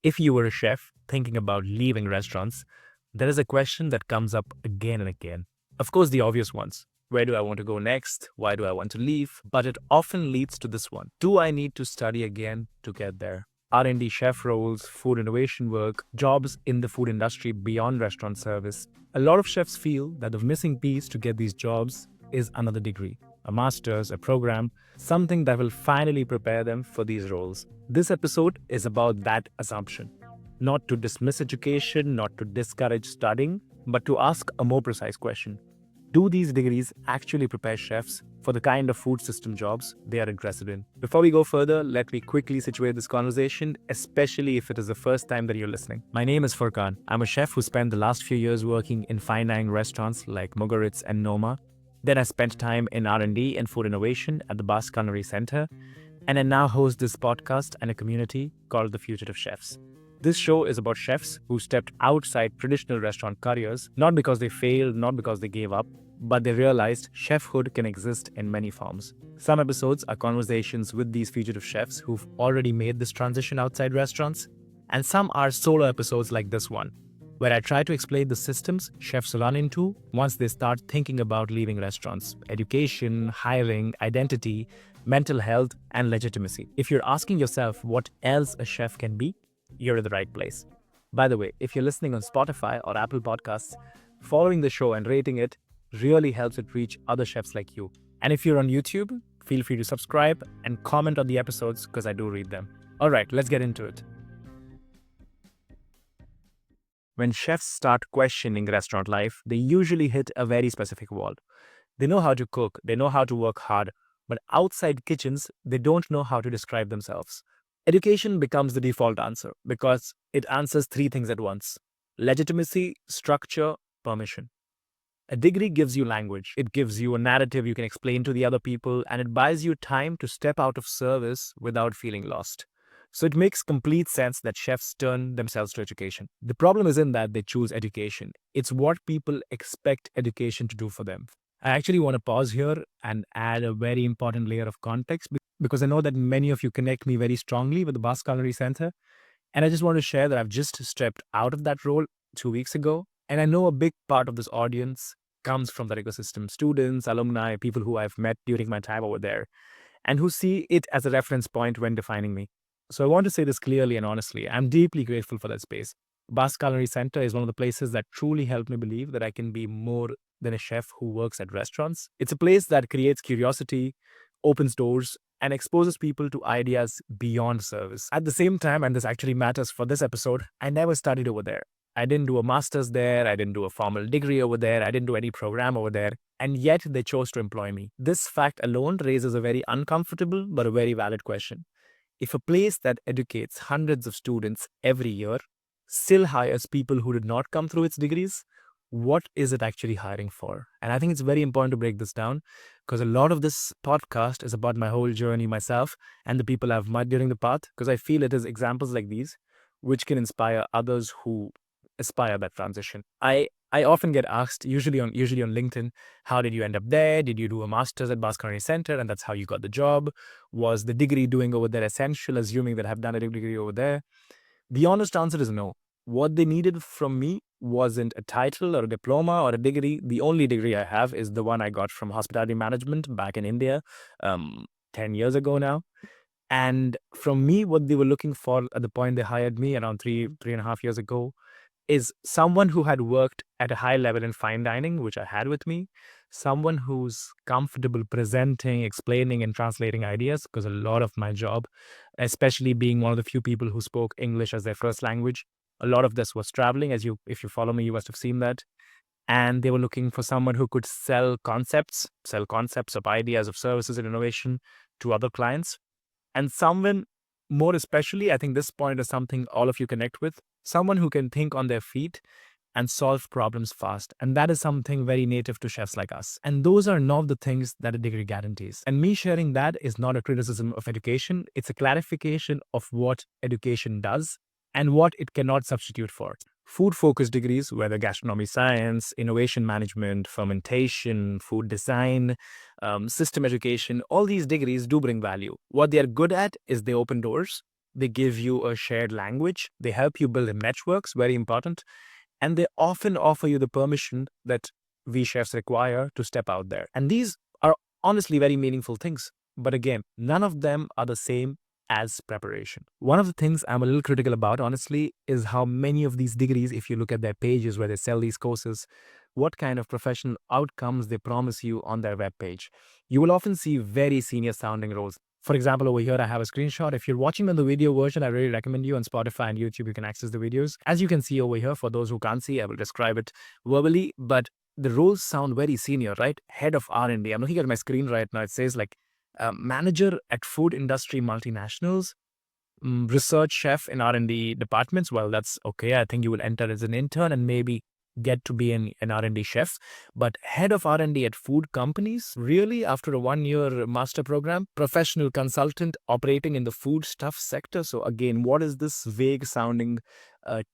If you were a chef thinking about leaving restaurants, there is a question that comes up again and again. Of course, the obvious ones. Where do I want to go next? Why do I want to leave? But it often leads to this one. Do I need to study again to get there? R&D chef roles, food innovation work, jobs in the food industry beyond restaurant service. A lot of chefs feel that the missing piece to get these jobs is another degree, a master's, a program, something that will finally prepare them for these roles. This episode is about that assumption. Not to dismiss education, not to discourage studying, but to ask a more precise question. Do these degrees actually prepare chefs for the kind of food system jobs they are interested in? Before we go further, let me quickly situate this conversation, especially if it is the first time that you're listening. My name is Furqan. I'm a chef who spent the last few years working in fine dining restaurants like Mugaritz and Noma. Then I spent time in R&D and food innovation at the Basque Culinary Center, and I now host this podcast and a community called the Fugitive Chefs. This show is about chefs who stepped outside traditional restaurant careers, not because they failed, not because they gave up, but they realized chefhood can exist in many forms. Some episodes are conversations with these fugitive chefs who've already made this transition outside restaurants, and some are solo episodes like this one, where I try to explain the systems chefs run into once they start thinking about leaving restaurants: education, hiring, identity, mental health, and legitimacy. If you're asking yourself what else a chef can be, you're in the right place. By the way, if you're listening on Spotify or Apple Podcasts, following the show and rating it really helps it reach other chefs like you. And if you're on YouTube, feel free to subscribe and comment on the episodes because I do read them. All right, let's get into it. When chefs start questioning restaurant life, they usually hit a very specific wall. They know how to cook, they know how to work hard, but outside kitchens, they don't know how to describe themselves. Education becomes the default answer because it answers three things at once: legitimacy, structure, permission. A degree gives you language, it gives you a narrative you can explain to the other people, and it buys you time to step out of service without feeling lost. So it makes complete sense that chefs turn themselves to education. The problem isn't that they choose education, it's what people expect education to do for them. I actually want to pause here and add a very important layer of context because I know that many of you connect me very strongly with the Basque Culinary Center. And I just want to share that I've just stepped out of that role 2 weeks ago. And I know a big part of this audience comes from that ecosystem: students, alumni, people who I've met during my time over there, and who see it as a reference point when defining me. So I want to say this clearly and honestly. I'm deeply grateful for that space. Basque Culinary Center is one of the places that truly helped me believe that I can be more than a chef who works at restaurants. It's a place that creates curiosity, opens doors, and exposes people to ideas beyond service. At the same time, and this actually matters for this episode, I never studied over there. I didn't do a master's there, I didn't do a formal degree over there, I didn't do any program over there, and yet they chose to employ me. This fact alone raises a very uncomfortable but a very valid question. If a place that educates hundreds of students every year still hires people who did not come through its degrees, what is it actually hiring for? And I think it's very important to break this down because a lot of this podcast is about my whole journey myself and the people I've met during the path, because I feel it is examples like these which can inspire others who aspire that transition. I often get asked, usually on LinkedIn, how did you end up there? Did you do a master's at Basque Culinary Center and that's how you got the job? Was the degree doing over there essential, assuming that I've done a degree over there? The honest answer is no. What they needed from me wasn't a title or a diploma or a degree. The only degree I have is the one I got from hospitality management back in India 10 years ago now. And from me, what they were looking for at the point they hired me around 3.5 years ago is someone who had worked at a high level in fine dining, which I had with me, someone who's comfortable presenting, explaining, and translating ideas, because a lot of my job, especially being one of the few people who spoke English as their first language, a lot of this was traveling. If you follow me, you must have seen that. And they were looking for someone who could sell concepts of ideas, of services and innovation to other clients. And someone, more especially, I think this point is something all of you connect with, someone who can think on their feet and solve problems fast. And that is something very native to chefs like us. And those are not the things that a degree guarantees. And me sharing that is not a criticism of education. It's a clarification of what education does and what it cannot substitute for. Food-focused degrees, whether gastronomy science, innovation management, fermentation, food design, system education, all these degrees do bring value. What they are good at is they open doors, They give you a shared language. They help you build networks, very important. And they often offer you the permission that we chefs require to step out there. And these are honestly very meaningful things. But again, none of them are the same as preparation. One of the things I'm a little critical about, honestly, is how many of these degrees, if you look at their pages where they sell these courses, what kind of professional outcomes they promise you on their webpage. You will often see very senior sounding roles. For example, over here, I have a screenshot. If you're watching on the video version, I really recommend you on Spotify and YouTube, you can access the videos. As you can see over here, for those who can't see, I will describe it verbally, but the roles sound very senior, right? Head of R&D. I'm looking at my screen right now. It says like manager at food industry multinationals, research chef in R&D departments. Well, that's okay. I think you will enter as an intern and maybe get to be an R&D chef. But head of R&D at food companies, really, after a 1-year master program, professional consultant operating in the food stuff sector. So again, what is this vague sounding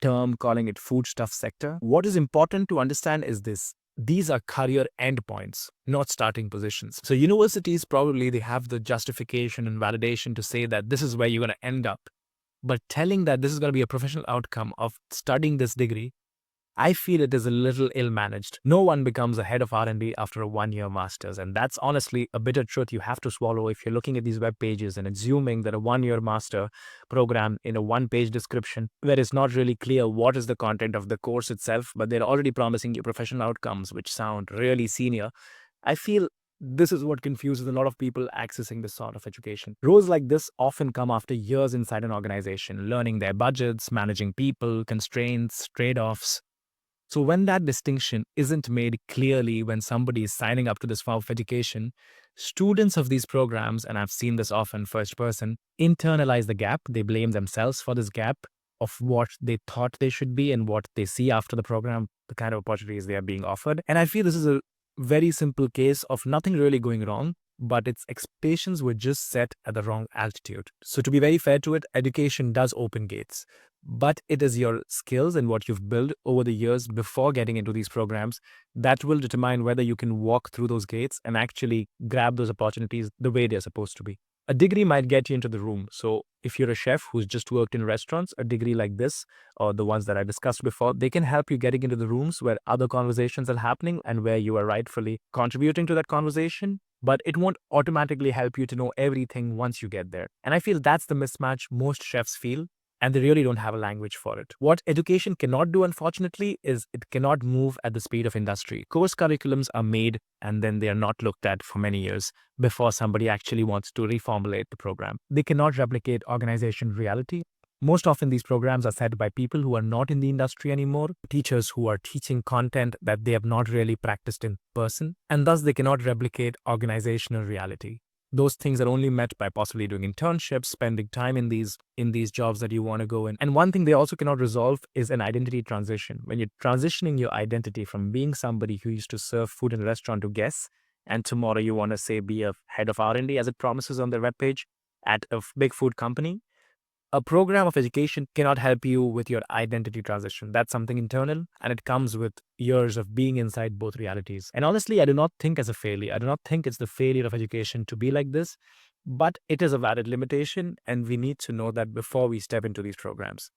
term calling it food stuff sector? What is important to understand is this. These are career endpoints, not starting positions. So universities probably they have the justification and validation to say that this is where you're going to end up. But telling that this is going to be a professional outcome of studying this degree, I feel it is a little ill-managed. No one becomes a head of R&D after a 1-year master's, and that's honestly a bitter truth you have to swallow if you're looking at these web pages and assuming that a 1-year master program in a 1-page description where it's not really clear what is the content of the course itself, but they're already promising you professional outcomes which sound really senior. I feel this is what confuses a lot of people accessing this sort of education. Roles like this often come after years inside an organization, learning their budgets, managing people, constraints, trade-offs. So when that distinction isn't made clearly when somebody is signing up to this form of education, students of these programs, and I've seen this often first person, internalize the gap. They blame themselves for this gap of what they thought they should be and what they see after the program, the kind of opportunities they are being offered. And I feel this is a very simple case of nothing really going wrong, but its expectations were just set at the wrong altitude. So to be very fair to it, education does open gates, but it is your skills and what you've built over the years before getting into these programs that will determine whether you can walk through those gates and actually grab those opportunities the way they're supposed to be. A degree might get you into the room. So if you're a chef who's just worked in restaurants, a degree like this, or the ones that I discussed before, they can help you getting into the rooms where other conversations are happening and where you are rightfully contributing to that conversation. But it won't automatically help you to know everything once you get there. And I feel that's the mismatch most chefs feel, and they really don't have a language for it. What education cannot do, unfortunately, is it cannot move at the speed of industry. Course curriculums are made and then they are not looked at for many years before somebody actually wants to reformulate the program. They cannot replicate organization reality. Most often these programs are set by people who are not in the industry anymore, teachers who are teaching content that they have not really practiced in person, and thus they cannot replicate organizational reality. Those things are only met by possibly doing internships, spending time in these jobs that you want to go in. And one thing they also cannot resolve is an identity transition. When you're transitioning your identity from being somebody who used to serve food in a restaurant to guests, and tomorrow you want to say be a head of R&D as it promises on their webpage at a big food company, a program of education cannot help you with your identity transition. That's something internal, and it comes with years of being inside both realities. And honestly, I do not think as a failure. I do not think it's the failure of education to be like this, but it is a valid limitation, and we need to know that before we step into these programs.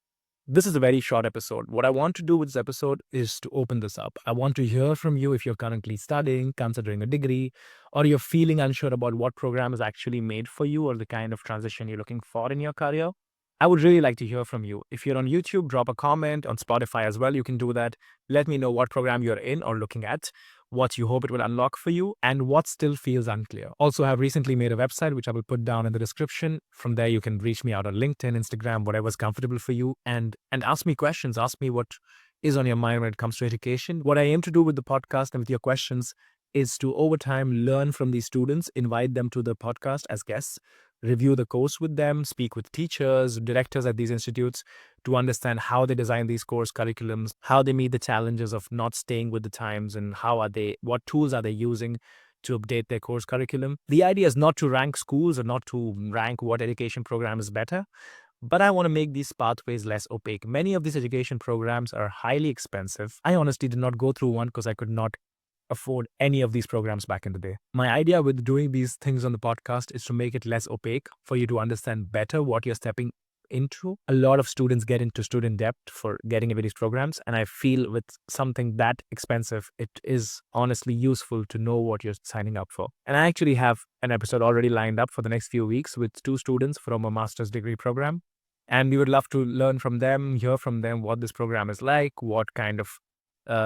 This is a very short episode. What I want to do with this episode is to open this up. I want to hear from you if you're currently studying, considering a degree, or you're feeling unsure about what program is actually made for you or the kind of transition you're looking for in your career. I would really like to hear from you. If you're on YouTube, drop a comment. On Spotify as well, you can do that. Let me know what program you're in or looking at, what you hope it will unlock for you, and what still feels unclear. Also, I've recently made a website, which I will put down in the description. From there, you can reach me out on LinkedIn, Instagram, whatever's comfortable for you, and ask me questions. Ask me what is on your mind when it comes to education. What I aim to do with the podcast and with your questions is to, over time, learn from these students, invite them to the podcast as guests, review the course with them, speak with teachers, directors at these institutes to understand how they design these course curriculums, how they meet the challenges of not staying with the times, and what tools are they using to update their course curriculum. The idea is not to rank schools or not to rank what education program is better, but I want to make these pathways less opaque. Many of these education programs are highly expensive. I honestly did not go through one because I could not afford any of these programs back in the day. My idea with doing these things on the podcast is to make it less opaque for you to understand better what you're stepping into. A lot of students get into student debt for getting into these programs, and I feel with something that expensive, it is honestly useful to know what you're signing up for. And I actually have an episode already lined up for the next few weeks with 2 students from a master's degree program. And we would love to learn from them, hear from them what this program is like, what kind of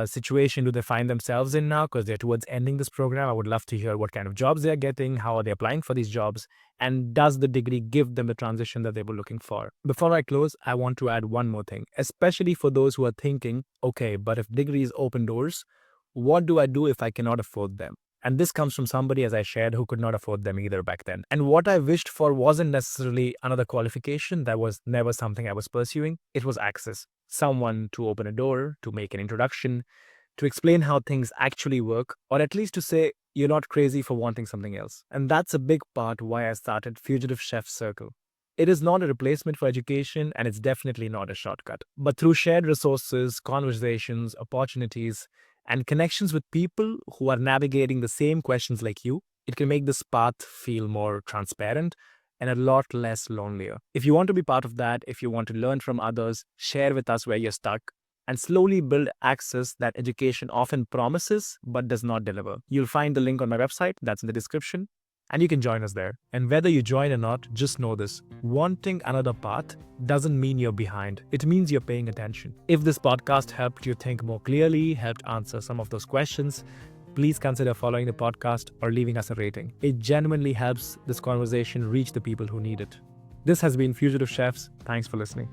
situation do they find themselves in now, because they're towards ending this program. I would love to hear what kind of jobs they're getting, how are they applying for these jobs, and does the degree give them the transition that they were looking for. Before I close, I want to add one more thing, especially for those who are thinking, okay, but if degrees open doors, what do I do if I cannot afford them? And this comes from somebody, as I shared, who could not afford them either back then. And what I wished for wasn't necessarily another qualification. That was never something I was pursuing. It was access. Someone to open a door, to make an introduction, to explain how things actually work, or at least to say you're not crazy for wanting something else. And that's a big part why I started Fugitive Chefs Circle. It is not a replacement for education, and it's definitely not a shortcut. But through shared resources, conversations, opportunities, and connections with people who are navigating the same questions like you, it can make this path feel more transparent and a lot less lonelier. If you want to be part of that, if you want to learn from others, share with us where you're stuck, and slowly build access that education often promises but does not deliver. You'll find the link on my website, that's in the description, and you can join us there. And whether you join or not, just know this: wanting another path doesn't mean you're behind. It means you're paying attention. If this podcast helped you think more clearly, helped answer some of those questions, please consider following the podcast or leaving us a rating. It genuinely helps this conversation reach the people who need it. This has been Fugitive Chefs. Thanks for listening.